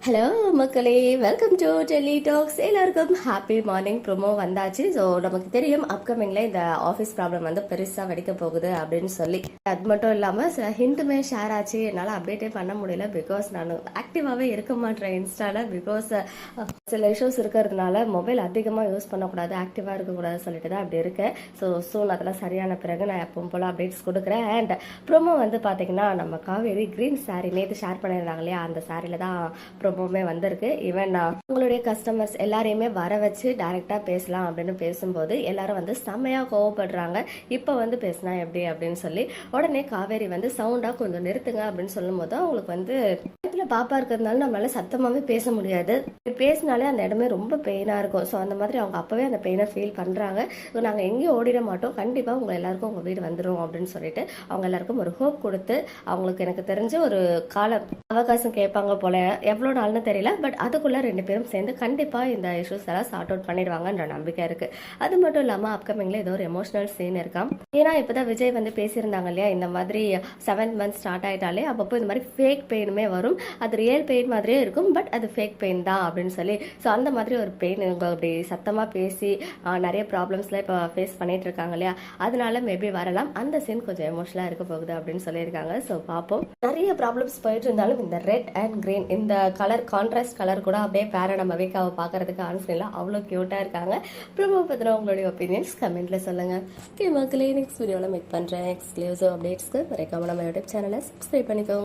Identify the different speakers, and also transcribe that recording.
Speaker 1: Hello மக்களே, welcome to Delhi tax. எல்லாருக்கும் happy morning. Promo வந்தாச்சு. ஸோ நமக்கு தெரியும் அப்கமிங்ல இந்த ஆஃபீஸ் ப்ராப்ளம் வந்து பெருசாக வெடிக்க போகுது அப்படின்னு சொல்லி. அது மட்டும் இல்லாமல் சில ஹிண்ட்டுமே ஷேர் ஆச்சு. என்னால் அப்டேட்டே பண்ண முடியல. பிகாஸ் நான் ஆக்டிவாகவே இருக்க மாட்டேன் இன்ஸ்டாவில். பிகாஸ் சில இஷ்யூஸ் இருக்கிறதுனால மொபைல் அதிகமாக யூஸ் பண்ணக்கூடாது, ஆக்டிவாக இருக்கக்கூடாதுன்னு சொல்லிட்டு தான் அப்படி இருக்கேன். ஸோ சூன் அதெல்லாம் சரியான பிறகு நான் எப்பவும் போல் அப்டேட்ஸ் கொடுக்குறேன். அண்ட் ப்ரோமோ வந்து பார்த்தீங்கன்னா நம்ம காவேரி க்ரீன் சாரீ நேற்று ஷேர் பண்ணியிருந்தாங்க இல்லையா, அந்த சாரியில் தான் ப்ரோமோமே வந்திருக்கு. ஈவன் உங்களுடைய கஸ்டமர்ஸ் எல்லாரையுமே வர வச்சு டைரக்டா பேசலாம் அப்படின்னு பேசும்போது எல்லாரும் வந்து செம்மையா கோவப்படுறாங்க. இப்போ வந்து பேசினா எப்படி அப்படின்னு சொல்லி உடனே காவேரி வந்து சவுண்டா கொஞ்சம் நிறுத்துங்க அப்படின்னு சொல்லும் போது அவங்களுக்கு வந்து பாப்பா இருக்கிறதுனால நம்மளால சத்தமாவே பேச முடியாது. பேசினாலே அந்த இடமே ரொம்ப பெயினா இருக்கும். ஸோ அந்த மாதிரி அவங்க அப்பவே அந்த பெயினை ஃபீல் பண்றாங்க. நாங்கள் எங்கேயும் ஓடிட மாட்டோம், கண்டிப்பா உங்க எல்லாருக்கும் உங்க வீடு வந்துடும் அப்படின்னு சொல்லிட்டு அவங்க எல்லாருக்கும் ஒரு ஹோப் கொடுத்து அவங்களுக்கு எனக்கு தெரிஞ்ச ஒரு கால அவகாசம் கேட்பாங்க போல. எவ்வளவு நாள்னு தெரியல, பட் அதுக்குள்ள ரெண்டு பேரும் சேர்ந்து கண்டிப்பா இந்த இஷ்யூஸ் எல்லாம் சார்ட் அவுட் பண்ணிடுவாங்கன்ற நம்பிக்கை இருக்கு. அது மட்டும் இல்லாம அப்கமிங்ல ஏதோ ஒரு எமோஷனல் சீன் இருக்காம். ஏன்னா இப்பதான் விஜய் வந்து பேசியிருந்தாங்க இல்லையா, இந்த மாதிரி 7th மந்த் ஸ்டார்ட் ஆயிட்டாலே அப்பப்போ இந்த மாதிரி ஃபேக் பெயினுமே வரும், அது ரியல் பெயின் மாதிரியே இருக்கும், பட் அது ஃபேக் பெயின் தான் அப்படின்னு சொல்லி. ஸோ அந்த மாதிரி ஒரு பெயின் இவங்க அப்படி சத்தமாக பேசி நிறைய ப்ராப்ளம்ஸ்லாம் இப்போ ஃபேஸ் பண்ணிட்டு இருக்காங்க இல்லையா, அதனால மேபி வரலாம். அந்த சீன் கொஞ்சம் எமோஷனலாக இருக்க போகுது அப்படின்னு சொல்லியிருக்காங்க. ஸோ பார்ப்போம். நிறைய ப்ராப்ளம்ஸ் போயிட்டு இருந்தாலும் இந்த ரெட் அண்ட் கிரீன் இந்த கலர் கான்ட்ராஸ்ட் கலர் கூட அப்படியே பேர நம்ம வீக்காவை பார்க்கறதுக்கு ஆன்ஸ்கிரீன்லாம் அவ்வளோ க்யூட்டாக இருக்காங்க. ப்ரோமோ பற்றின உங்களுடைய ஒப்பீனியன்ஸ் கமெண்ட்ல சொல்லுங்க. மக்களே, நெக்ஸ்ட் வீடியோவில் மீட் பண்ணுறேன். எக்ஸ்க்ளூசிவ் அப்டேட்ஸ்க்கு மறக்காம நம்ம யூடியூப் சேனலை சப்ஸ்கிரைப் பண்ணிக்கோங்க.